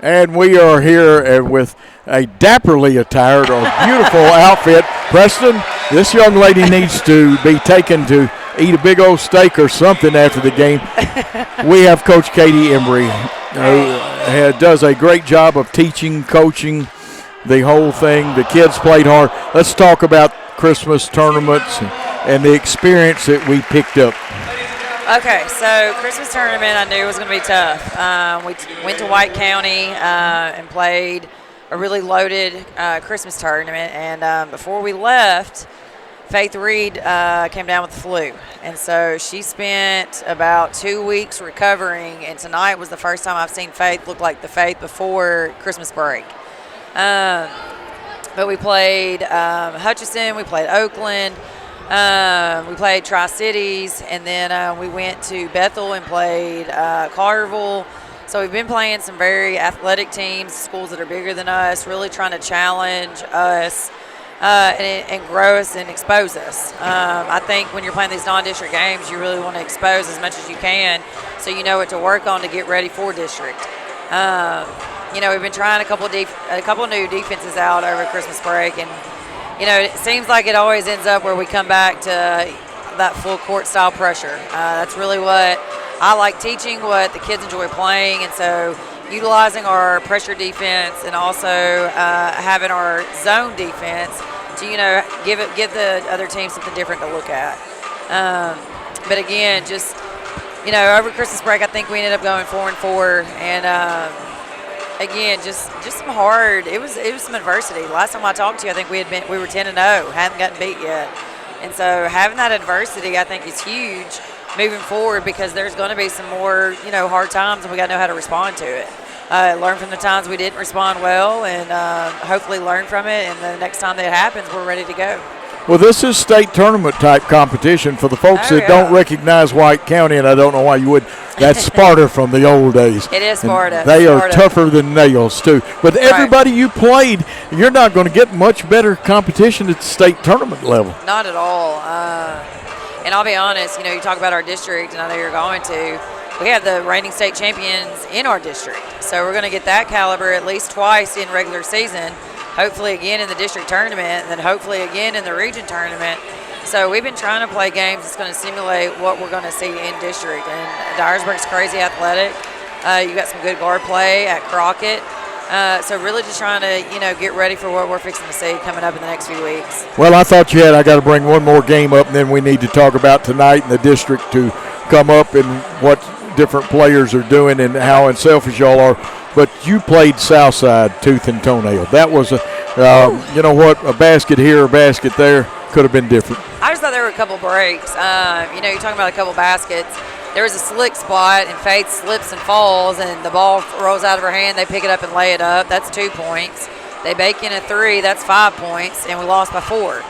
And we are here with a dapperly attired or beautiful outfit. Preston, this young lady needs to be taken to eat a big old steak or something after the game. We have Coach Catie Embrey, who does a great job of teaching, coaching, the whole thing. The kids played hard. Let's talk about Christmas tournaments and the experience that we picked up. Okay, so Christmas tournament I knew was going to be tough. We went to White County and played a really loaded Christmas tournament. And before we left, Faith Reed came down with the flu. And so she spent about 2 weeks recovering. And tonight was the first time I've seen Faith look like the Faith before Christmas break. But we played Hutchinson, we played Oakland. We played Tri-Cities, and then we went to Bethel and played Carterville. So we've been playing some very athletic teams, schools that are bigger than us, really trying to challenge us and grow us and expose us. I think when you're playing these non-district games, you really want to expose as much as you can so you know what to work on to get ready for district. We've been trying a couple new defenses out over Christmas break, and it seems like it always ends up where we come back to that full court style pressure. That's really what I like teaching, what the kids enjoy playing, and so utilizing our pressure defense and also having our zone defense to give the other team something different to look at. But again, just over Christmas break, I think we ended up going 4-4, and again, just some hard. It was some adversity. Last time I talked to you, I think we were 10-0, hadn't gotten beat yet, and so having that adversity, I think, is huge moving forward because there's going to be some more hard times, and we got to know how to respond to it. Learn from the times we didn't respond well, and hopefully learn from it. And the next time that happens, we're ready to go. Well, this is state tournament type competition for the folks that don't recognize White County, and I don't know why you would. That's Sparta from the old days. It is Sparta. And they are tougher than nails, too. But everybody you played, you're not going to get much better competition at the state tournament level. Not at all. And I'll be honest, you talk about our district, and I know you're going to. We have the reigning state champions in our district. So we're going to get that caliber at least twice in regular season. Hopefully again in the district tournament, and then hopefully again in the region tournament. So we've been trying to play games that's going to simulate what we're going to see in district. And Dyersburg's crazy athletic. You got some good guard play at Crockett. So really just trying to, get ready for what we're fixing to see coming up in the next few weeks. Well, I thought I got to bring one more game up, and then we need to talk about tonight in the district to come up and what different players are doing and how unselfish y'all are. But you played Southside tooth and toenail. That was a basket here, a basket there. Could have been different. I just thought there were a couple breaks. You're talking about a couple baskets. There was a slick spot, and Faith slips and falls, and the ball rolls out of her hand. They pick it up and lay it up. That's 2 points. They bake in a 3. That's 5 points, and we lost by 4.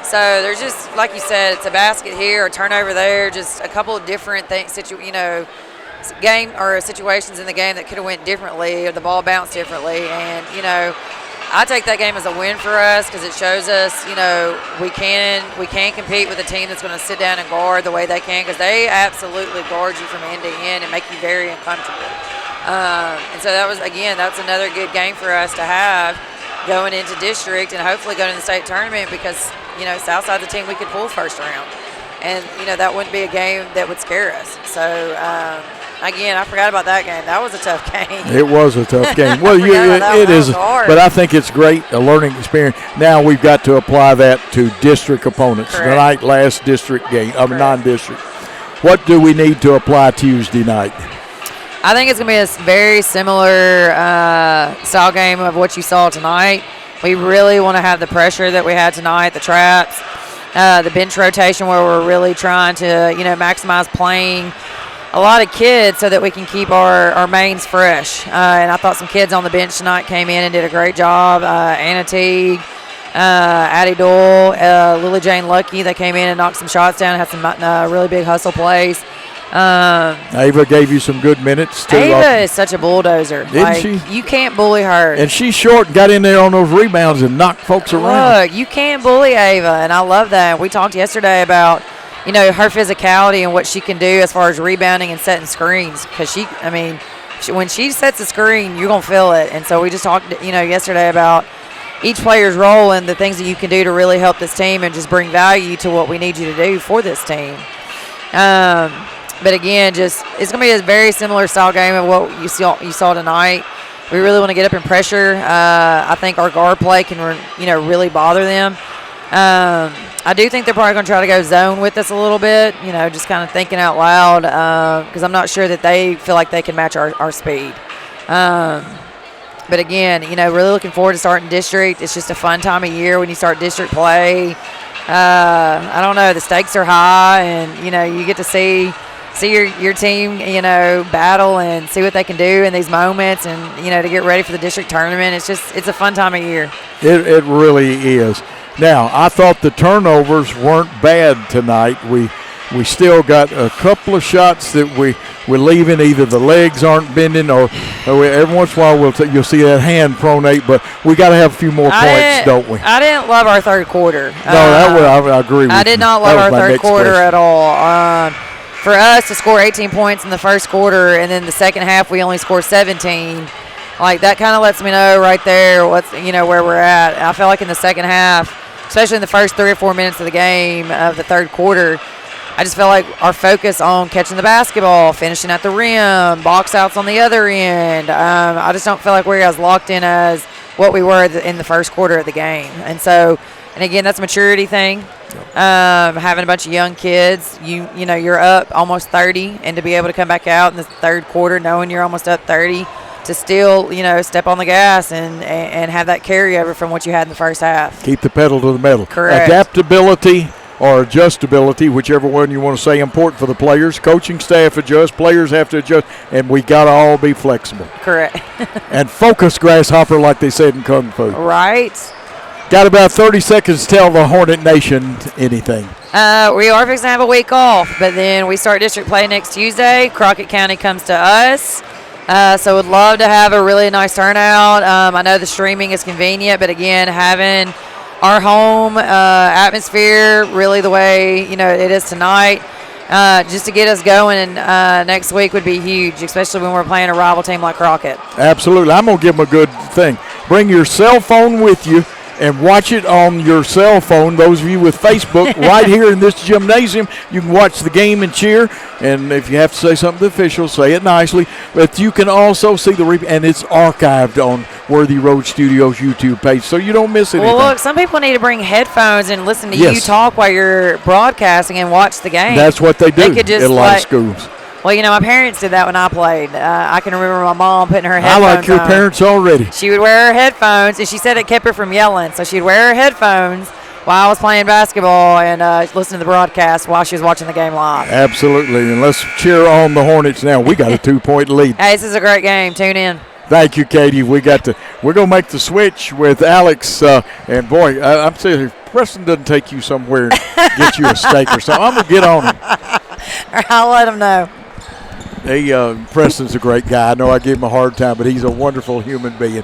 So there's just, like you said, it's a basket here, a turnover there, just a couple of different things, game or situations in the game that could have went differently, or the ball bounced differently, and I take that game as a win for us because it shows us we can compete with a team that's going to sit down and guard the way they can, because they absolutely guard you from end to end and make you very uncomfortable, and so that's another good game for us to have going into district and hopefully going to the state tournament, because Southside's a team we could pull first round, and that wouldn't be a game that would scare us. So again, I forgot about that game. That was a tough game. It was a tough game. Well, it is, but I think it's great, a learning experience. Now we've got to apply that to district opponents. Correct. Tonight, last district game of non-district. What do we need to apply Tuesday night? I think it's going to be a very similar style game of what you saw tonight. We really want to have the pressure that we had tonight, the traps, the bench rotation where we're really trying to, maximize playing a lot of kids so that we can keep our mains fresh. And I thought some kids on the bench tonight came in and did a great job. Anna Teague, Addie Doyle, Lily Jane Lucky, they came in and knocked some shots down, had some really big hustle plays. Ava gave you some good minutes too. Ava is such a bulldozer. Isn't she? You can't bully her. And she's short and got in there on those rebounds and knocked folks around. Look, you can't bully Ava, and I love that. We talked yesterday about her physicality and what she can do as far as rebounding and setting screens, because when she sets a screen, you're going to feel it. And so we just talked, yesterday about each player's role and the things that you can do to really help this team and just bring value to what we need you to do for this team. But again, it's going to be a very similar style game of what you saw tonight. We really want to get up in pressure. I think our guard play can, really bother them. I do think they're probably going to try to go zone with us a little bit, just kind of thinking out loud, because I'm not sure that they feel like they can match our speed. But again, really looking forward to starting district. It's just a fun time of year when you start district play. I don't know, the stakes are high, and you get to see your team, battle and see what they can do in these moments, and to get ready for the district tournament. It's a fun time of year. It really is. Now, I thought the turnovers weren't bad tonight. We still got a couple of shots that we're leaving. Either the legs aren't bending, or every once in a while you'll see that hand pronate. But we got to have a few more points, don't we? I didn't love our third quarter. No, I agree with you. I did not love our third quarter at all. For us to score 18 points in the first quarter, and then the second half we only scored 17. Like, that kind of lets me know right there where we're at. I feel like in the second half, especially in the first 3 or 4 minutes of the game of the third quarter, I just felt like our focus on catching the basketball, finishing at the rim, box outs on the other end. I just don't feel like we're as locked in as what we were in the first quarter of the game. And again, that's a maturity thing. Having a bunch of young kids, you're up almost 30, and to be able to come back out in the third quarter knowing you're almost up 30, to still, step on the gas and have that carryover from what you had in the first half. Keep the pedal to the metal. Correct. Adaptability or adjustability, whichever one you want to say, important for the players. Coaching staff adjust, players have to adjust, and we got to all be flexible. Correct. And focus, grasshopper, like they said in Kung Fu. Right. Got about 30 seconds to tell the Hornet Nation anything. We are fixing to have a week off, but then we start district play next Tuesday. Crockett County comes to us. So would love to have a really nice turnout. I know the streaming is convenient, but again, having our home atmosphere really the way it is tonight, just to get us going next week would be huge, especially when we're playing a rival team like Crockett. Absolutely. I'm going to give them a good thing. Bring your cell phone with you and watch it on your cell phone. Those of you with Facebook, right here in this gymnasium, you can watch the game and cheer. And if you have to say something to the officials, say it nicely. But you can also see the replay, and it's archived on Worthy Road Studios YouTube page, so you don't miss anything. Well, look, some people need to bring headphones and listen to you talk while you're broadcasting and watch the game. That's what they do at a lot of schools. Well, my parents did that when I played. I can remember my mom putting her headphones on. I like your parents already. She would wear her headphones, and she said it kept her from yelling. So she'd wear her headphones while I was playing basketball and listen to the broadcast while she was watching the game live. Absolutely. And let's cheer on the Hornets now. We got a 2-point lead. Hey, this is a great game. Tune in. Thank you, Katie. We're going to make the switch with Alex. And, boy, I'm saying if Preston doesn't take you somewhere and get you a steak or something, I'm going to get on him. I'll let him know. Preston's a great guy. I know I gave him a hard time, but he's a wonderful human being.